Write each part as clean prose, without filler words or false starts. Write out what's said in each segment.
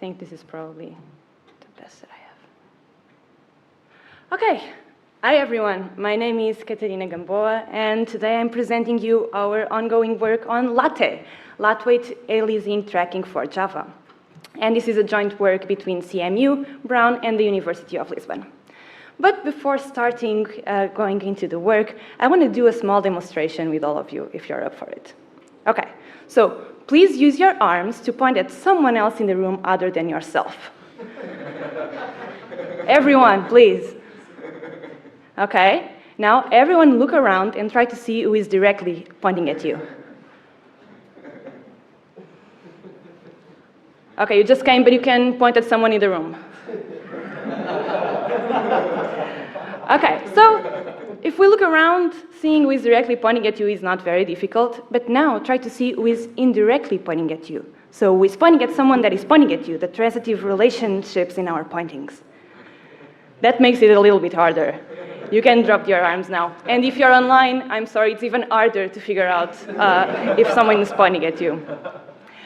think this is probably the best that I have. Okay. Hi, everyone. My name is Catarina Gamboa, and today I'm presenting you our ongoing work on Latte, lightweight aliasing tracking for Java. And this is a joint work between CMU, Brown, and the University of Lisbon. But before starting going into the work, I want to do a small demonstration with all of you, if you're up for it. Okay, so please use your arms to point at someone else in the room other than yourself. Everyone, please. Okay, now everyone look around and try to see who is directly pointing at you. Okay, you just came, but you can point at someone in the room. Okay, so if we look around, seeing who is directly pointing at you is not very difficult, but now try to see who is indirectly pointing at you. So who is pointing at someone that is pointing at you, the transitive relationships in our pointings. That makes it a little bit harder. You can drop your arms now. And if you're online, I'm sorry, it's even harder to figure out if someone is pointing at you.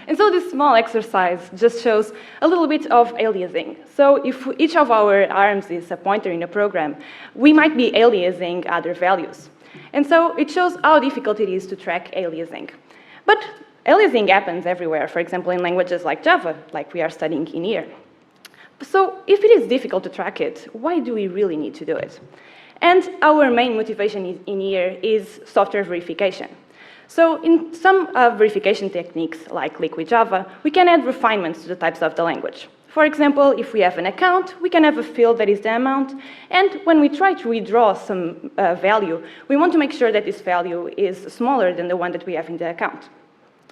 And so this small exercise just shows a little bit of aliasing. So if each of our arms is a pointer in a program, we might be aliasing other values. And so it shows how difficult it is to track aliasing. But aliasing happens everywhere, for example, in languages like Java, like we are studying in here. So if it is difficult to track it, why do we really need to do it? And our main motivation in here is software verification. So in some verification techniques, like Liquid Java, we can add refinements to the types of the language. For example, if we have an account, we can have a field that is the amount, and when we try to withdraw some value, we want to make sure that this value is smaller than the one that we have in the account.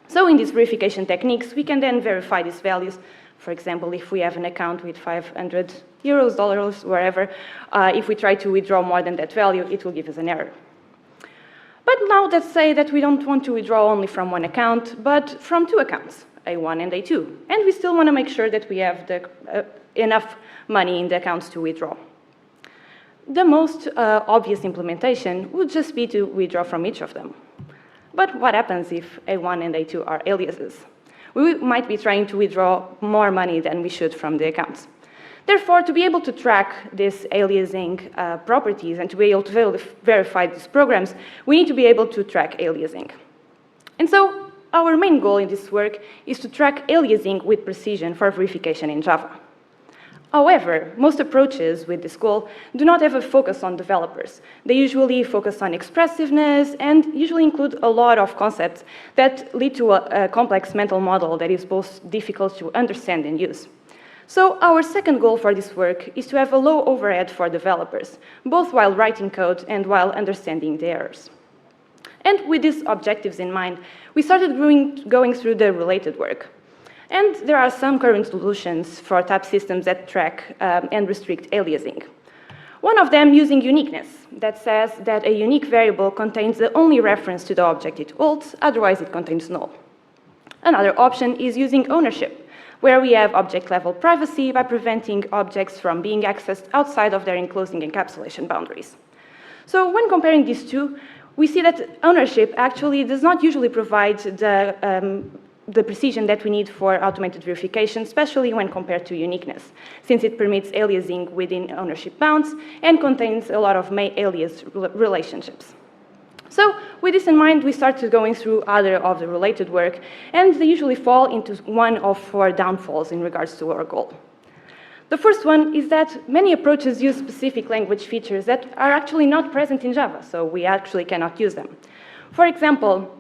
So in these verification techniques, we can then verify these values. For example, if we have an account with 500 euros, dollars, wherever, if we try to withdraw more than that value, it will give us an error. But now let's say that we don't want to withdraw only from one account, but from two accounts, A1 and A2. And we still want to make sure that we have enough money in the accounts to withdraw. The most obvious implementation would just be to withdraw from each of them. But what happens if A1 and A2 are aliases? We might be trying to withdraw more money than we should from the accounts. Therefore, to be able to track these aliasing properties and to be able to verify these programs, we need to be able to track aliasing. And so our main goal in this work is to track aliasing with precision for verification in Java. However, most approaches with this goal do not have a focus on developers. They usually focus on expressiveness and usually include a lot of concepts that lead to a complex mental model that is both difficult to understand and use. So our second goal for this work is to have a low overhead for developers, both while writing code and while understanding the errors. And with these objectives in mind, we started going through the related work. And there are some current solutions for type systems that track and restrict aliasing. One of them using uniqueness, that says that a unique variable contains the only reference to the object it holds, otherwise it contains null. Another option is using ownership, where we have object-level privacy by preventing objects from being accessed outside of their enclosing encapsulation boundaries. So when comparing these two, we see that ownership actually does not usually provide the precision that we need for automated verification, especially when compared to uniqueness, since it permits aliasing within ownership bounds and contains a lot of may-alias relationships. So with this in mind, we started going through other of the related work, and they usually fall into one of four downfalls in regards to our goal. The first one is that many approaches use specific language features that are actually not present in Java, so we actually cannot use them. For example,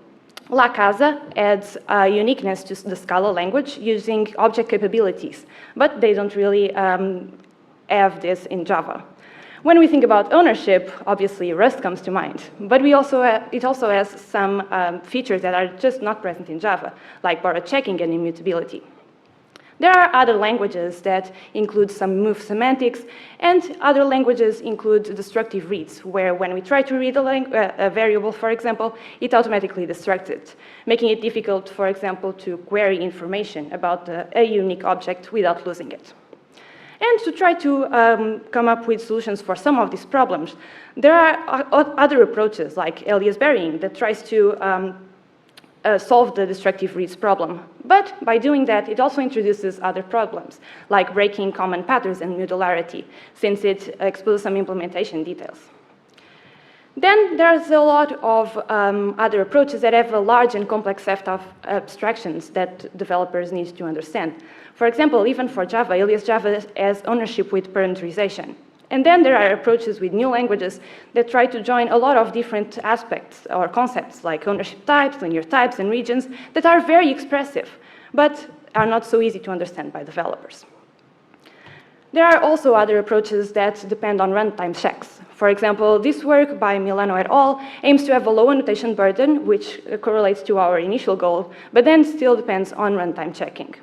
La Casa adds uniqueness to the Scala language using object capabilities, but they don't really have this in Java. When we think about ownership, obviously Rust comes to mind, but it also has some features that are just not present in Java, like borrow checking and immutability. There are other languages that include some move semantics, and other languages include destructive reads, where when we try to read a variable, for example, it automatically destructs it, making it difficult, for example, to query information about a unique object without losing it. And to try to come up with solutions for some of these problems, there are other approaches like alias burying that tries to solve the destructive reads problem. But by doing that, it also introduces other problems, like breaking common patterns and modularity, since it exposes some implementation details. Then there's a lot of other approaches that have a large and complex set of abstractions that developers need to understand. For example, even for Java, Alias Java has ownership with parameterization. And then there are approaches with new languages that try to join a lot of different aspects or concepts, like ownership types, linear types, and regions that are very expressive, but are not so easy to understand by developers. There are also other approaches that depend on runtime checks. For example, this work by Milano et al. Aims to have a low annotation burden, which correlates to our initial goal, but then still depends on runtime checking.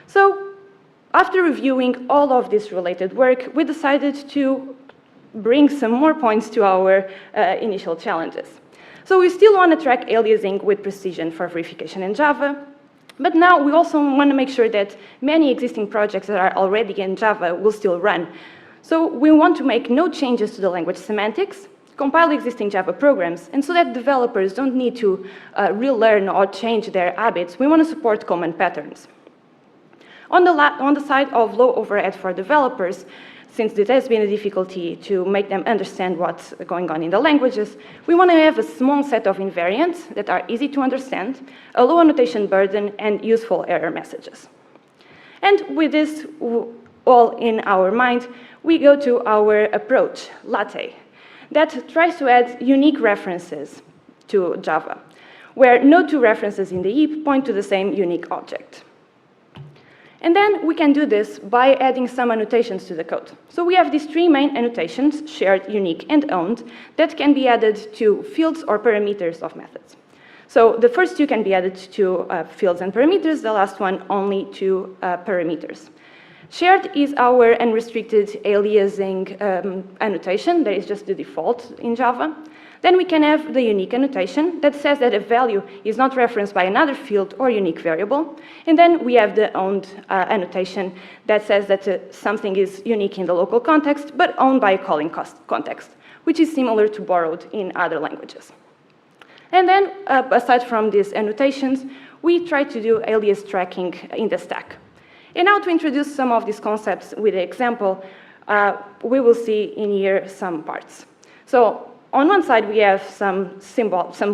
So, after reviewing all of this related work, we decided to bring some more points to our initial challenges. So we still want to track aliasing with precision for verification in Java, but now we also want to make sure that many existing projects that are already in Java will still run. So we want to make no changes to the language semantics, compile existing Java programs, and so that developers don't need to relearn or change their habits, we want to support common patterns. On the side of low overhead for developers, since it has been a difficulty to make them understand what's going on in the languages, we want to have a small set of invariants that are easy to understand, a low annotation burden, and useful error messages. And with this all in our mind, we go to our approach, Latte, that tries to add unique references to Java, where no two references in the heap point to the same unique object. And then we can do this by adding some annotations to the code. So we have these three main annotations, shared, unique, and owned, that can be added to fields or parameters of methods. So the first two can be added to fields and parameters, the last one only to parameters. Shared is our unrestricted aliasing annotation, that is just the default in Java. Then we can have the unique annotation that says that a value is not referenced by another field or unique variable. And then we have the owned annotation that says that something is unique in the local context, but owned by a calling context, which is similar to borrowed in other languages. And then, aside from these annotations, we try to do alias tracking in the stack. And now to introduce some of these concepts with an example, we will see in here some parts. So, on one side, we have some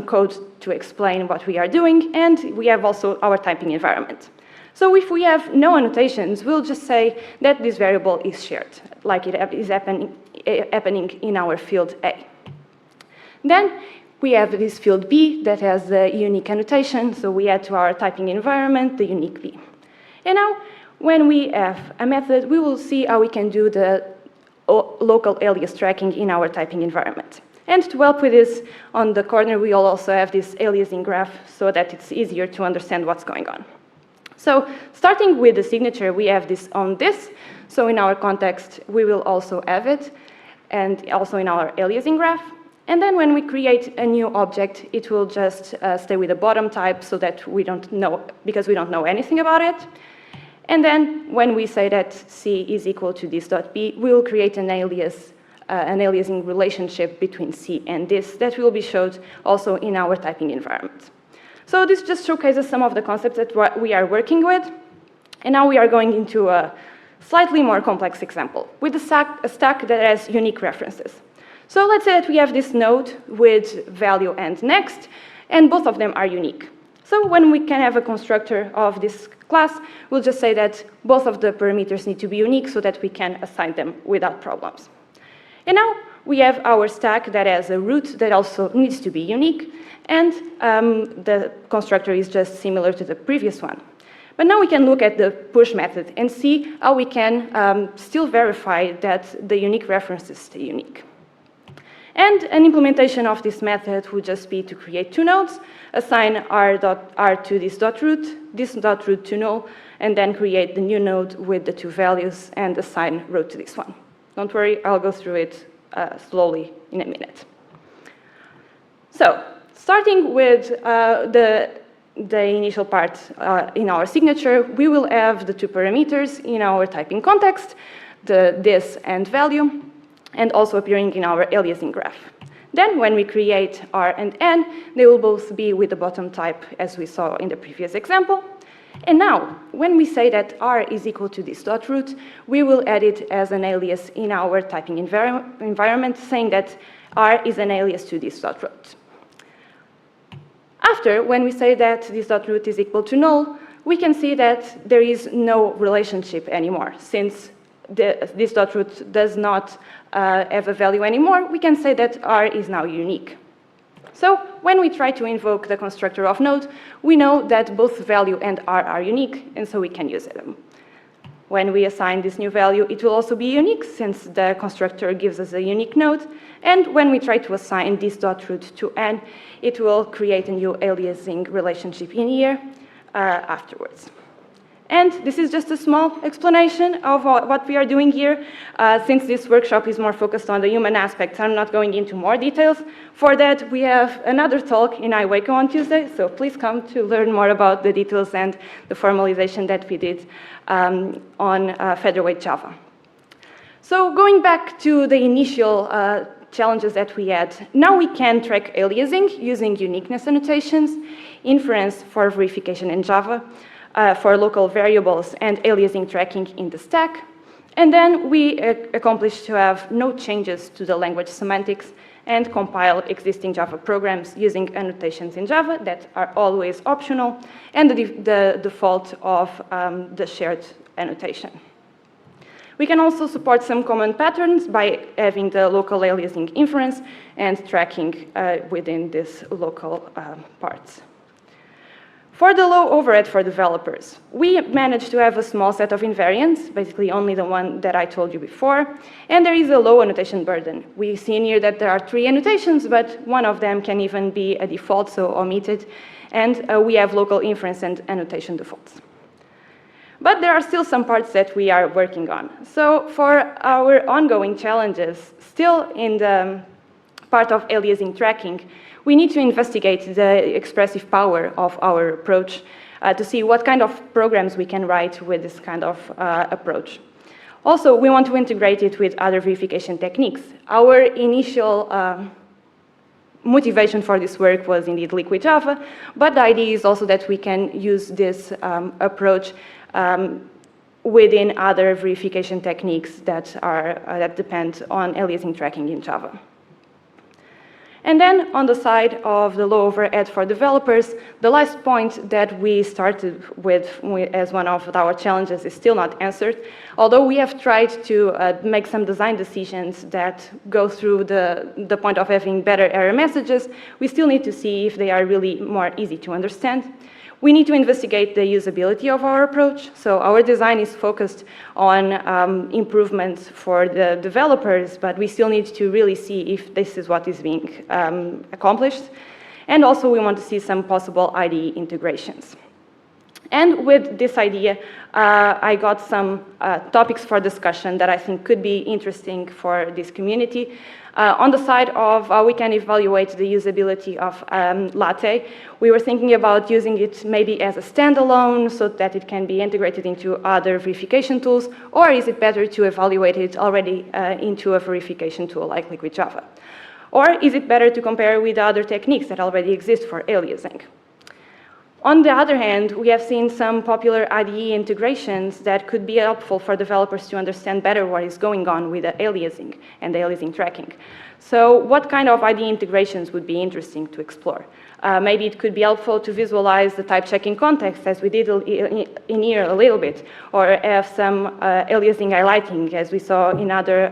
code to explain what we are doing, and we have also our typing environment. So if we have no annotations, we'll just say that this variable is shared, like it is happening in our field A. Then we have this field B that has the unique annotation, so we add to our typing environment the unique B. And now, when we have a method, we will see how we can do the local alias tracking in our typing environment. And to help with this, on the corner, we will also have this aliasing graph so that it's easier to understand what's going on. So starting with the signature, we have this on this. So in our context, we will also have it, and also in our aliasing graph. And then when we create a new object, it will just stay with the bottom type so that we don't know, because we don't know anything about it. And then when we say that C is equal to this.b, we will create an aliasing relationship between C and this that will be showed also in our typing environment. So this just showcases some of the concepts that we are working with. And now we are going into a slightly more complex example with a stack that has unique references. So let's say that we have this node with value and next, and both of them are unique. So when we can have a constructor of this class, we'll just say that both of the parameters need to be unique so that we can assign them without problems. And now we have our stack that has a root that also needs to be unique, and the constructor is just similar to the previous one. But now we can look at the push method and see how we can still verify that the unique references stay unique. And an implementation of this method would just be to create two nodes, assign r to this.root to null, and then create the new node with the two values and assign root to this one. Don't worry, I'll go through it slowly in a minute. So, starting with the initial part in our signature, we will have the two parameters in our typing context, the this and value, and also appearing in our aliasing graph. Then when we create R and N, they will both be with the bottom type as we saw in the previous example. And now, when we say that R is equal to this dot root, we will add it as an alias in our typing environment, saying that R is an alias to this dot root. After, when we say that this dot root is equal to null, we can see that there is no relationship anymore. Since this dot root does not have a value anymore, we can say that R is now unique. So when we try to invoke the constructor of node, we know that both value and R are unique, and so we can use them. When we assign this new value, it will also be unique, since the constructor gives us a unique node. And when we try to assign this dot root to N, it will create a new aliasing relationship in here afterwards. And this is just a small explanation of what we are doing here. Since this workshop is more focused on the human aspects, I'm not going into more details. For that, we have another talk in iWaco on Tuesday, so please come to learn more about the details and the formalization that we did on featherweight Java. So going back to the initial challenges that we had, now we can track aliasing using uniqueness annotations, inference for verification in Java, for local variables and aliasing tracking in the stack. And then we accomplished to have no changes to the language semantics and compile existing Java programs using annotations in Java that are always optional and the default of the shared annotation. We can also support some common patterns by having the local aliasing inference and tracking within these local parts. For the low overhead for developers, we managed to have a small set of invariants, basically only the one that I told you before, and there is a low annotation burden. We see in here that there are 3 annotations, but one of them can even be a default, so omitted, and we have local inference and annotation defaults. But there are still some parts that we are working on. So for our ongoing challenges, still in the part of aliasing tracking, we need to investigate the expressive power of our approach to see what kind of programs we can write with this kind of approach. Also, we want to integrate it with other verification techniques. Our initial motivation for this work was indeed liquid Java, but the idea is also that we can use this approach within other verification techniques that depend on aliasing tracking in Java. And then on the side of the low overhead for developers, the last point that we started with as one of our challenges is still not answered. Although we have tried to make some design decisions that go through the point of having better error messages, we still need to see if they are really more easy to understand. We need to investigate the usability of our approach. So our design is focused on improvements for the developers, but we still need to really see if this is what is being accomplished. And also we want to see some possible IDE integrations. And with this idea, I got some topics for discussion that I think could be interesting for this community. On the side of we can evaluate the usability of Latte, we were thinking about using it maybe as a standalone so that it can be integrated into other verification tools, or is it better to evaluate it already into a verification tool like Liquid Java? Or is it better to compare with other techniques that already exist for aliasing? On the other hand, we have seen some popular IDE integrations that could be helpful for developers to understand better what is going on with the aliasing and the aliasing tracking. So what kind of IDE integrations would be interesting to explore? Maybe it could be helpful to visualize the type checking context, as we did in here a little bit, or have some aliasing highlighting, as we saw in other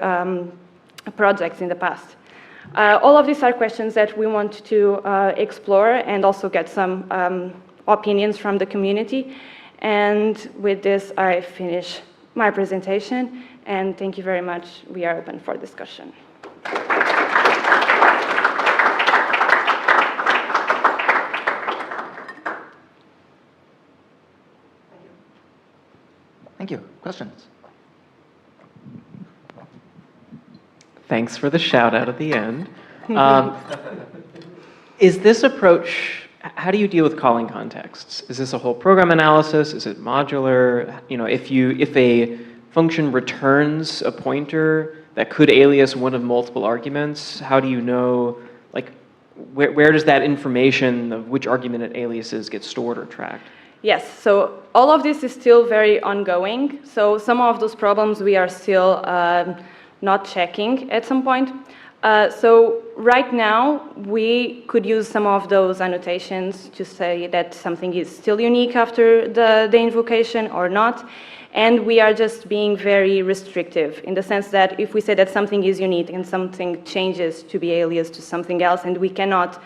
projects in the past. All of these are questions that we want to explore and also get some opinions from the community. And with this, I finish my presentation, and thank you very much. We are open for discussion. Thank you. Questions? Thanks for the shout out at the end. Is this approach, how do you deal with calling contexts? Is this a whole program analysis? Is it modular? You know, if a function returns a pointer that could alias one of multiple arguments, how do you know like, where does that information of which argument it aliases get stored or tracked? Yes, so all of this is still very ongoing. So some of those problems we are still not checking at some point. So right now, we could use some of those annotations to say that something is still unique after the invocation or not. And we are just being very restrictive in the sense that if we say that something is unique and something changes to be aliased to something else and we cannot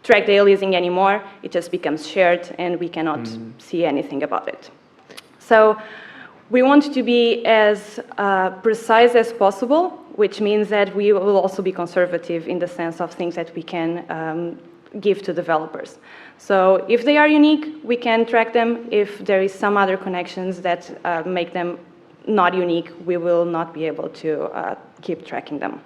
track the aliasing anymore, it just becomes shared and we cannot see anything about it. So we want to be as precise as possible, which means that we will also be conservative in the sense of things that we can give to developers. So if they are unique, we can track them. If there is some other connections that make them not unique, we will not be able to keep tracking them.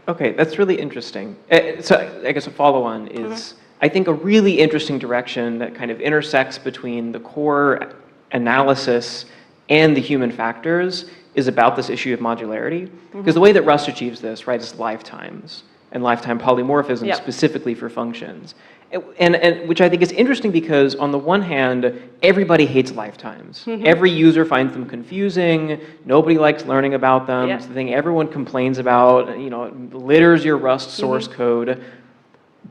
Okay, that's really interesting. So I guess a follow-on is, I think a really interesting direction that kind of intersects between the core analysis and the human factors is about this issue of modularity. Because the way that Rust achieves this, right, is lifetimes and lifetime polymorphism specifically for functions. And which I think is interesting because on the one hand, everybody hates lifetimes. Every user finds them confusing. Nobody likes learning about them. It's the thing everyone complains about. You know, it litters your Rust source code.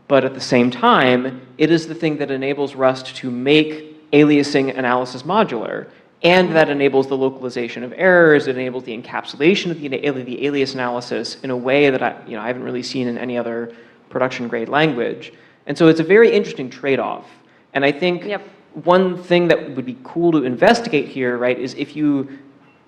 But at the same time, it is the thing that enables Rust to make aliasing analysis modular. And that enables the localization of errors. It enables the encapsulation of the alias analysis in a way that I haven't really seen in any other production-grade language. And so it's a very interesting trade-off. And I think one thing that would be cool to investigate here, right, is if you,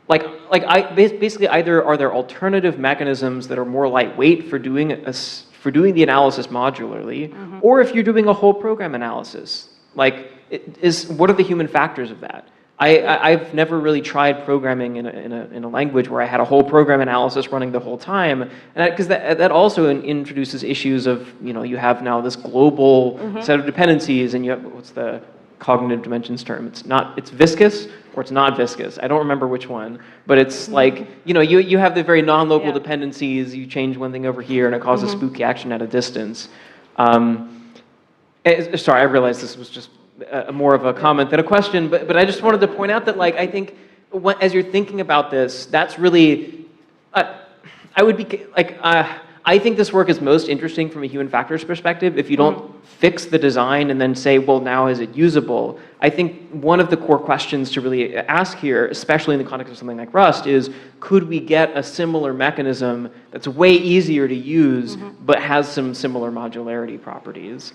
basically either are there alternative mechanisms that are more lightweight for doing the analysis modularly, or if you're doing a whole program analysis, what are the human factors of that? I've never really tried programming in a language where I had a whole program analysis running the whole time, and because that also introduces issues of, you have now this global set of dependencies, and you have, what's the cognitive dimensions term? It's viscous or it's not viscous. I don't remember which one, but it's like, you have the very non-local dependencies. You change one thing over here, and it causes spooky action at a distance. Sorry, I realized this was just more of a comment than a question, but I just wanted to point out that, I think as you're thinking about this, that's really, I think this work is most interesting from a human factors perspective if you don't fix the design and then say, well, now is it usable? I think one of the core questions to really ask here, especially in the context of something like Rust, is could we get a similar mechanism that's way easier to use but has some similar modularity properties?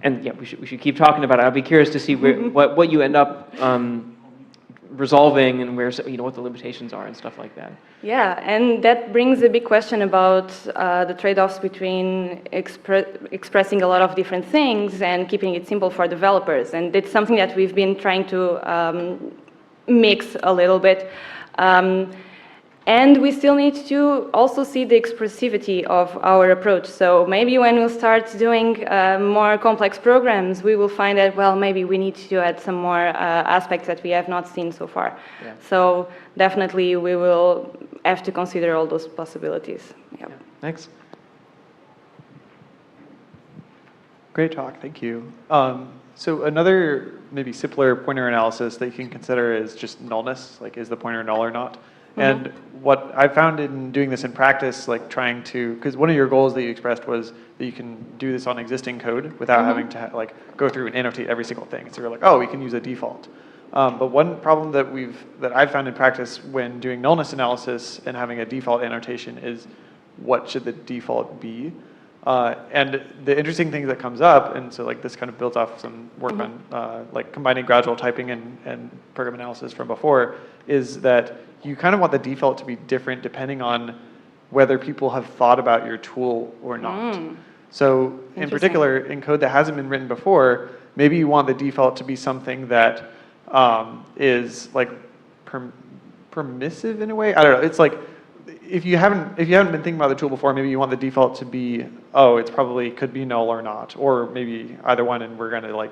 And yeah, we should keep talking about it. I'll be curious to see what you end up resolving and where, what the limitations are and stuff like that. Yeah, and that brings a big question about the trade-offs between expressing a lot of different things and keeping it simple for developers. And it's something that we've been trying to mix a little bit. And we still need to also see the expressivity of our approach. So maybe when we'll start doing more complex programs, we will find that, well, maybe we need to add some more aspects that we have not seen so far. Yeah. So definitely we will have to consider all those possibilities. Yep. Yeah. Thanks. Great talk, thank you. So another maybe simpler pointer analysis that you can consider is just nullness, is the pointer null or not? And what I found in doing this in practice, trying to, because one of your goals that you expressed was that you can do this on existing code without having to go through and annotate every single thing. So you're like, oh, we can use a default. But one problem that I've found in practice when doing nullness analysis and having a default annotation is what should the default be? And the interesting thing that comes up, and so this kind of builds off some work on combining gradual typing and program analysis from before, is that you kind of want the default to be different depending on whether people have thought about your tool or not. So in particular, in code that hasn't been written before, maybe you want the default to be something that is permissive in a way. I don't know. It's if you haven't been thinking about the tool before, maybe you want the default to be, oh, it's probably could be null or not, or maybe either one, and we're going to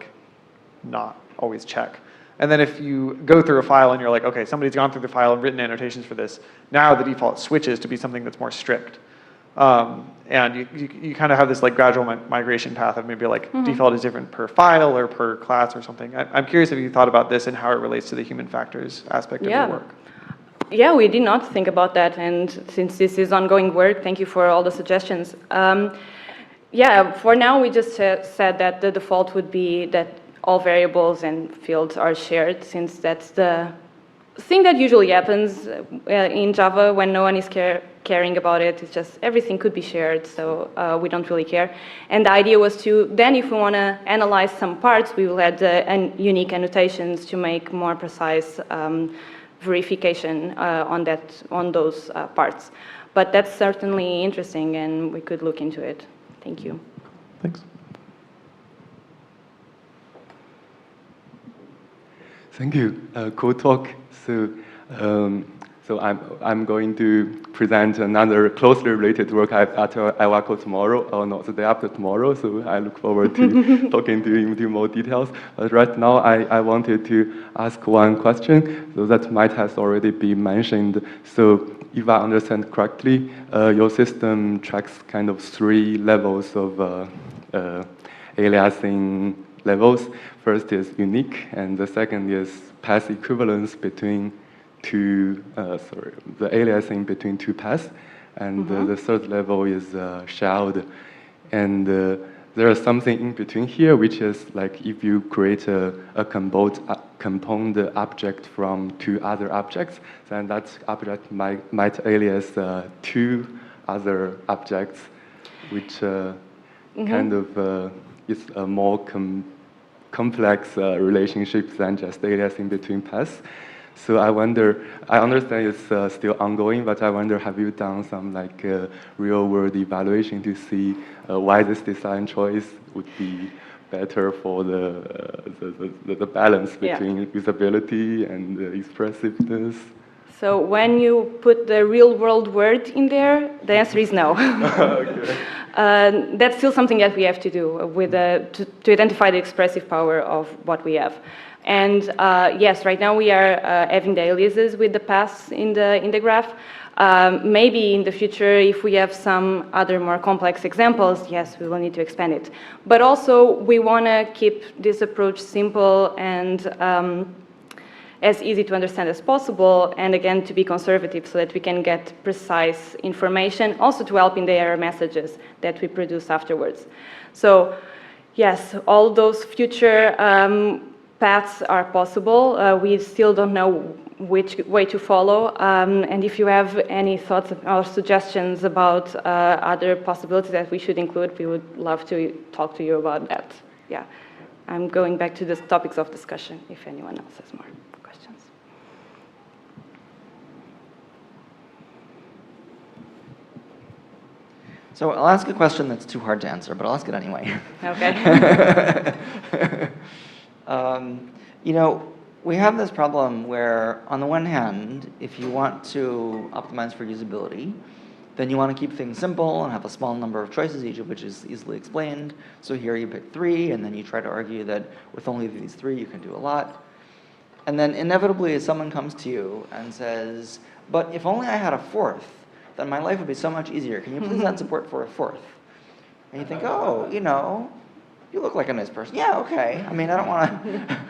not always check. And then if you go through a file and you're like, okay, somebody's gone through the file and written annotations for this, now the default switches to be something that's more strict. And you kind of have this like gradual migration path of maybe like default is different per file or per class or something. I'm curious if you thought about this and how it relates to the human factors aspect of your work. Yeah, we did not think about that, and since this is ongoing work, thank you for all the suggestions. Yeah, for now we just said that the default would be that all variables and fields are shared, since that's the thing that usually happens in Java when no one is caring about it. It's just everything could be shared, so we don't really care. And the idea was to, then if we want to analyze some parts, we will add unique annotations to make more precise verification on those parts. But that's certainly interesting, and we could look into it. Thank you. Thanks. Thank you. Cool talk. So I'm going to present another closely related work at Iwaco tomorrow, or not the day after tomorrow. So I look forward to talking to you in more details. But right now, I wanted to ask one question, so that might has already been mentioned. So if I understand correctly, your system tracks kind of 3 levels of aliasing levels. First is unique, and the second is path equivalence between the aliasing between 2 paths, and the third level is shared. And there is something in between here, which is like if you create a component object from 2 other objects, then that object might alias 2 other objects, which kind of is a more complex relationship than just aliasing between paths. So I wonder, I understand it's still ongoing, but I wonder, have you done some like real-world evaluation to see why this design choice would be better for the balance between usability and expressiveness? So when you put the real-world word in there, the answer is no. Okay. That's still something that we have to do with to identify the expressive power of what we have. And yes, right now we are having the aliases with the paths in the graph. Maybe in the future, if we have some other more complex examples, yes, we will need to expand it. But also, we want to keep this approach simple and as easy to understand as possible, and again, to be conservative so that we can get precise information, also to help in the error messages that we produce afterwards. So yes, all those future paths are possible. We still don't know which way to follow, and if you have any thoughts or suggestions about other possibilities that we should include, we would love to talk to you about that. Yeah, I'm going back to the topics of discussion if anyone else has more questions. So I'll ask a question that's too hard to answer, but I'll ask it anyway. Okay. You know, we have this problem where, on the one hand, if you want to optimize for usability, then you want to keep things simple and have a small number of choices, each of which is easily explained. So here you pick 3, and then you try to argue that with only these 3, you can do a lot. And then inevitably, someone comes to you and says, but if only I had a 4th, then my life would be so much easier. Can you please add support for a 4th? And you think, oh, you know, you look like a nice person. Yeah, okay. I mean, I don't want to.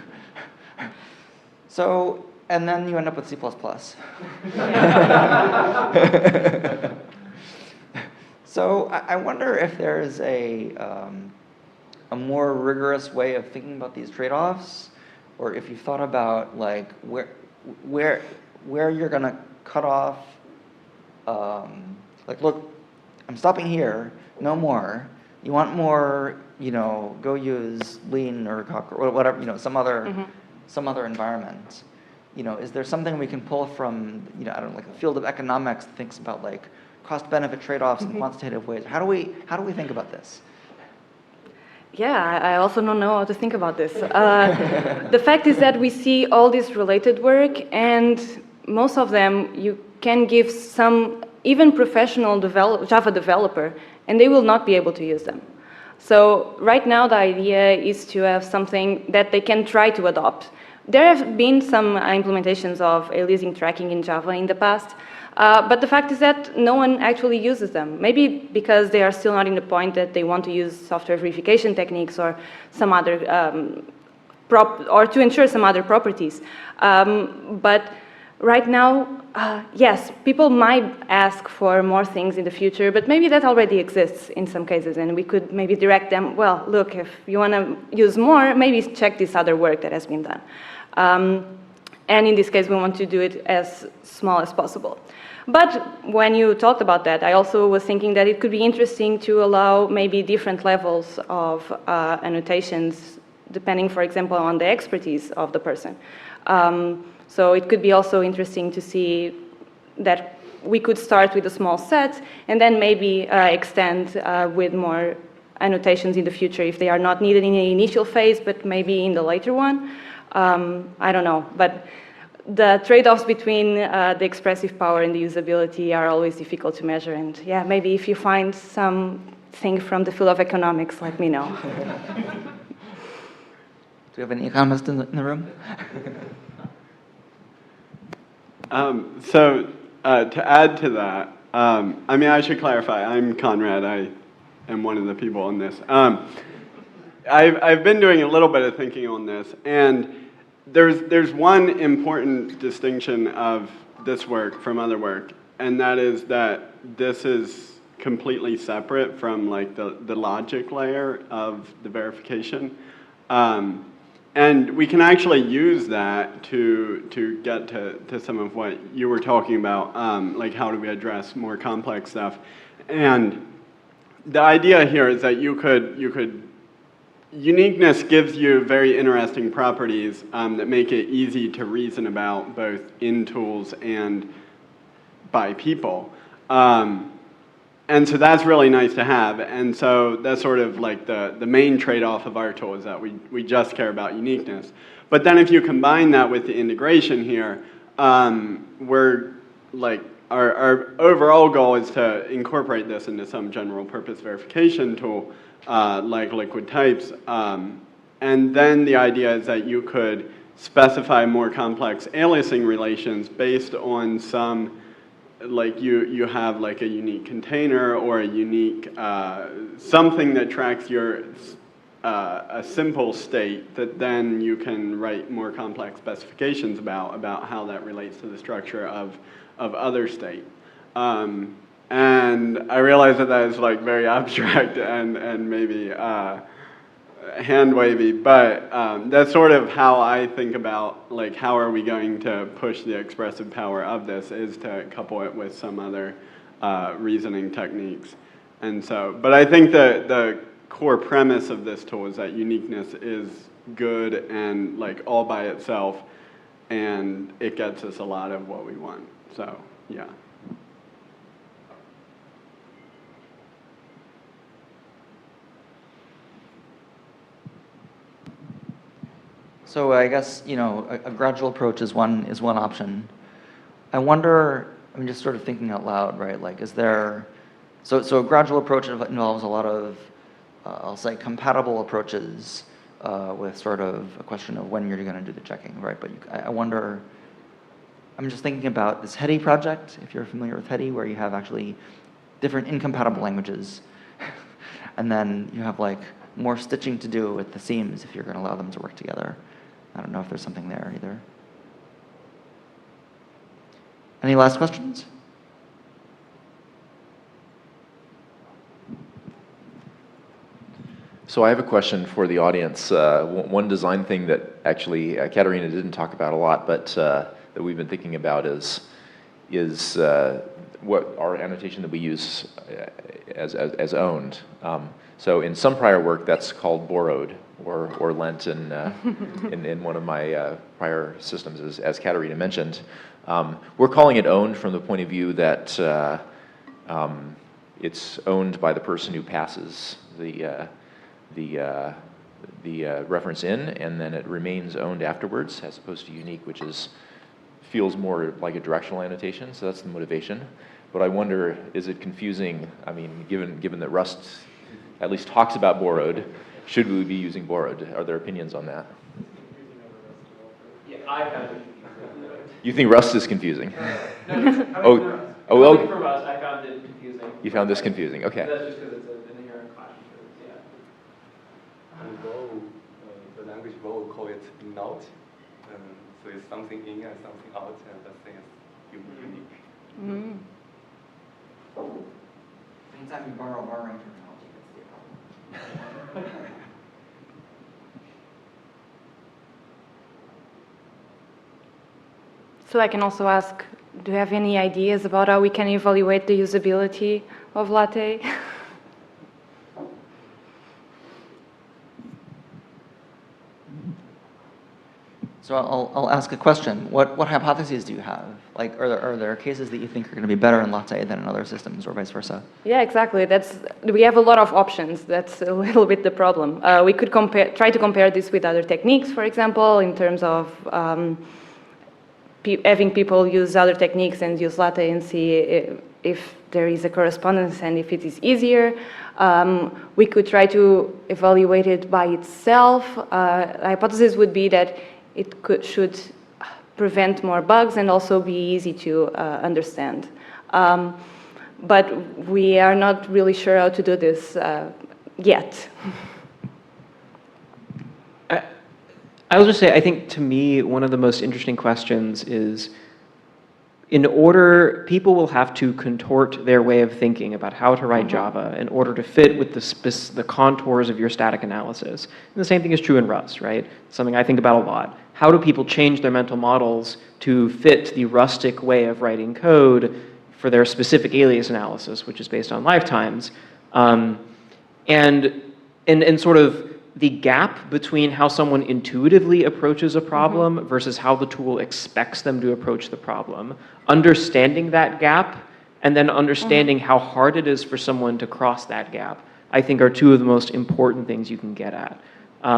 So, and then you end up with C++. So I wonder if there's a more rigorous way of thinking about these trade-offs, or if you've thought about like where you're going to cut off. Like, look, I'm stopping here. No more. You want more? You know, go use Lean or Cocker or whatever. You know, some other environment. You know, is there something we can pull from, you know, I don't know, like the field of economics that thinks about like cost-benefit trade-offs in quantitative ways? How do we think about this? Yeah, I also don't know how to think about this. The fact is that we see all this related work, and most of them you can give some even professional Java developer, and they will not be able to use them. So right now the idea is to have something that they can try to adopt. There have been some implementations of aliasing tracking in Java in the past, But the fact is that no one actually uses them. Maybe because they are still not in the point that they want to use software verification techniques or some other or to ensure some other properties. But right now, yes, people might ask for more things in the future, but maybe that already exists in some cases, and we could maybe direct them, well, look, if you want to use more, maybe check this other work that has been done. And in this case, we want to do it as small as possible. But when you talked about that, I also was thinking that it could be interesting to allow maybe different levels of annotations, depending, for example, on the expertise of the person. So it could be also interesting to see that we could start with a small set and then maybe extend with more annotations in the future if they are not needed in the initial phase, but maybe in the later one. I don't know, but the trade-offs between the expressive power and the usability are always difficult to measure. And yeah, maybe if you find something from the field of economics, let me know. Do we have any economists in the room? To add to that, I mean, I should clarify, I'm Conrad. I am one of the people on this. I've been doing a little bit of thinking on this, and there's one important distinction of this work from other work, and that is that this is completely separate from like the logic layer of the verification. And we can actually use that to get to some of what you were talking about, like how do we address more complex stuff. And the idea here is that uniqueness gives you very interesting properties that make it easy to reason about both in tools and by people. And so that's really nice to have. And so that's sort of like the main trade-off of our tool is that we just care about uniqueness. But then if you combine that with the integration here, we're like, our overall goal is to incorporate this into some general purpose verification tool, like liquid types. And then the idea is that you could specify more complex aliasing relations based on some, like you have like a unique container or a unique, something that tracks your, a simple state that then you can write more complex specifications about how that relates to the structure of other state. And I realize that is like very abstract and maybe hand wavy, but that's sort of how I think about like how are we going to push the expressive power of this is to couple it with some other reasoning techniques. And so, but I think that the core premise of this tool is that uniqueness is good and like all by itself, and it gets us a lot of what we want. So, yeah. So I guess, you know, a gradual approach is one option. I wonder, I'm just sort of thinking out loud, right? Like, is there, so a gradual approach involves a lot of, I'll say, compatible approaches with sort of a question of when you're going to do the checking, right? But I wonder, I'm just thinking about this HETI project, if you're familiar with HETI, where you have actually different incompatible languages, and then you have like more stitching to do with the seams if you're going to allow them to work together. I don't know if there's something there either. Any last questions? So I have a question for the audience. One design thing that actually Catarina didn't talk about a lot, but that we've been thinking about is what our annotation that we use as owned. So in some prior work, that's called borrowed or lent in one of my prior systems, as Catarina mentioned. We're calling it owned from the point of view that it's owned by the person who passes the reference in, and then it remains owned afterwards, as opposed to unique, which feels more like a directional annotation. So that's the motivation. But I wonder, is it confusing? I mean, given that Rust at least talks about borrowed, should we be using borrowed? Are there opinions on that? Yeah, I have You think Rust is confusing? Oh, well, for Rust, I found it confusing. you found this confusing. Okay. That's just because it's an inherent clash of words, yeah. And Go, the language will call it not. So it's something in and something out, and that thing is unique. Mm. Anytime you borrow borrowing terminology, that's the problem. So I can also ask, do you have any ideas about how we can evaluate the usability of Latte? So I'll ask a question. What hypotheses do you have? Like, are there cases that you think are going to be better in Latte than in other systems, or vice versa? Yeah, exactly. We have a lot of options. That's a little bit the problem. We could try to compare this with other techniques, for example, in terms of having people use other techniques and use Latte and see if there is a correspondence and if it is easier. We could try to evaluate it by itself. The hypothesis would be that it should prevent more bugs and also be easy to understand. But we are not really sure how to do this yet. I'll just say, I think to me, one of the most interesting questions is, people will have to contort their way of thinking about how to write Java in order to fit with the contours of your static analysis. And the same thing is true in Rust, right? Something I think about a lot. How do people change their mental models to fit the rustic way of writing code for their specific alias analysis, which is based on lifetimes? And sort of the gap between how someone intuitively approaches a problem versus how the tool expects them to approach the problem, understanding that gap, and then understanding how hard it is for someone to cross that gap, I think are two of the most important things you can get at.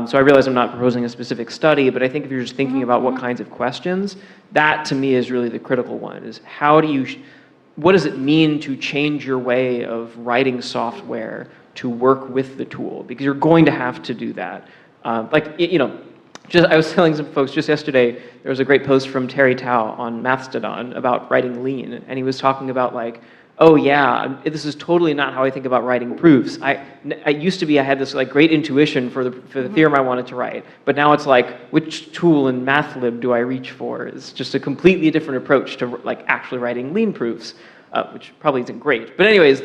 So I realize I'm not proposing a specific study, but I think if you're just thinking about what kinds of questions, that to me is really the critical one, is what does it mean to change your way of writing software to work with the tool? Because you're going to have to do that. I was telling some folks just yesterday, there was a great post from Terry Tao on Mastodon about writing lean, and he was talking about like, oh yeah, this is totally not how I think about writing proofs. I used to be, I had this like great intuition for the theorem I wanted to write, but now it's like, which tool in MathLib do I reach for? It's just a completely different approach to like actually writing lean proofs, which probably isn't great. But anyways,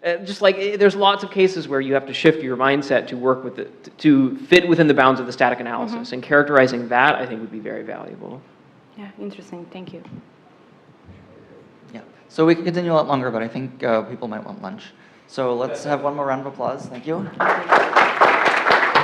there's lots of cases where you have to shift your mindset to work with it, to fit within the bounds of the static analysis, and characterizing that I think would be very valuable. Yeah, interesting. Thank you. Yeah. So we could continue a lot longer, but I think people might want lunch. So let's have one more round of applause. Thank you.